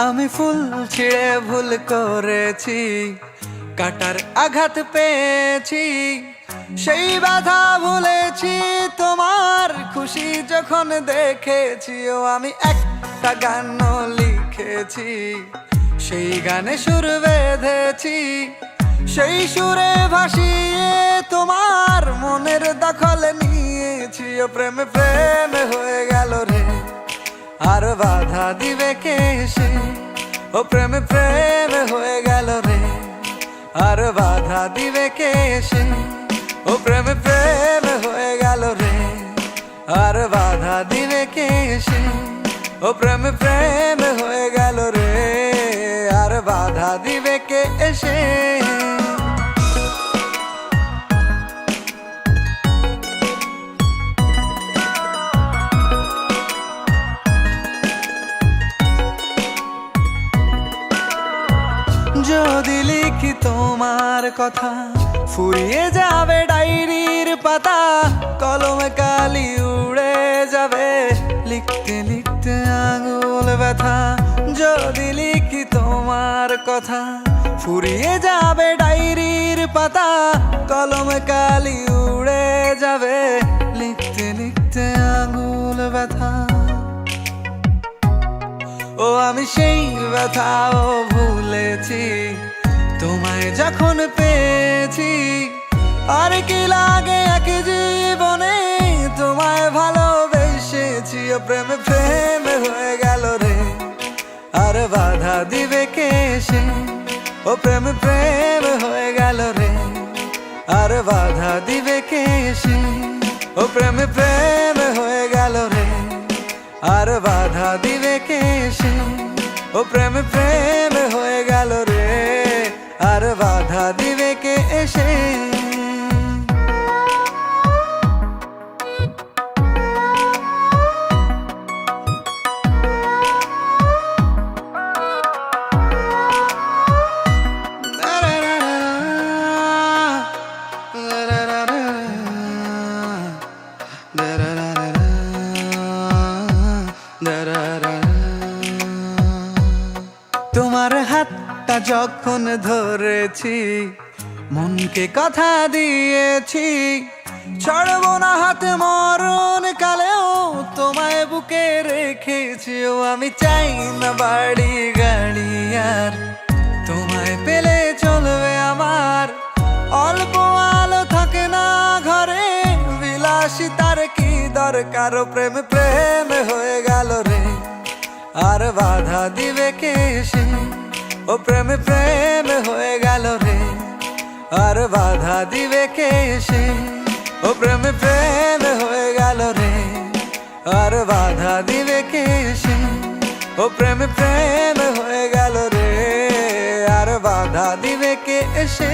আমি ফুল ছিঁড়ে ভুল করেছি, কাটার আঘাত পেয়েছি, সেই ব্যথা ভুলেছি তোমার খুশি যখন দেখেছি। ও আমি একটা গান লিখেছি, সেই গানে সুর বেঁধেছি, সেই সুরে ভাসিয়ে তোমার মনের দখল নিয়েছি। ও প্রেমে প্রেমে হয়ে গেল রে, আর বাধা দিবে কে সে? ও প্রেমে প্রেমে হয়ে গেল রে, আর বাধা দিবে কে সে? ও প্রেমে প্রেমে হয়ে গেল রে, আর বাধা দিবে কে সে? ও প্রেমে প্রেমে হয়ে গেল রে, আর বাধা দিবে কে এসে? যদি লিখি তোমার কথা, ফুরিয়ে যাবে ডায়েরির পাতা, কলমে কালি উড়ে যাবে, লিখতে লিখতে আঙুল ব্যথা। যদি লিখি তোমার কথা, ফুরিয়ে যাবে ডায়েরির পাতা, কলমে কালি উড়ে যাবে, লিখতে লিখতে আঙুল ব্যথা। ও আমি সেই ব্যথাও ভুলেছি, তোমায় যখন পেয়েছি। আর কি লাগে এক জীবনে, তোমায় ভালোবেসেছি। ও প্রেমে প্রেমে হয়ে গেল রে, আর বাধা দিবে কে সে? ও প্রেমে প্রেমে হয়ে গেল রে, আর বাধা দিবে কে সে? ও প্রেমে প্রেমে হয়ে গেল রে, আর বাধা দিবে কে সে? ও প্রেমে প্রেমে হয়ে গেল রে, আর বাধা দিবে কে এসে? তোমার হাতটা যখন ধরেছি, মনকে কথা দিয়েছি, ছাড়বো না হাত মরণ কালেও, তোমায় বুকে রেখেছি। ও আমি চাই না বাড়ি গাড়ি আর, তোমায় পেলে চলবে আমার। অল্প আলো থাকে না ঘরে, বিলাসিতার কি দরকার? ও প্রেমে প্রেমে হয়ে গেল রে, আর বাধা দিবে কে সে? ও প্রেমে প্রেমে হয়ে গেল রে, আর বাধা দিবে কে সে? ও প্রেমে প্রেমে হয়ে গেল রে, আর বাধা দিবে কে সে? ও প্রেমে প্রেমে হয়ে গেল রে, আর বাধা দিবে কে এসে?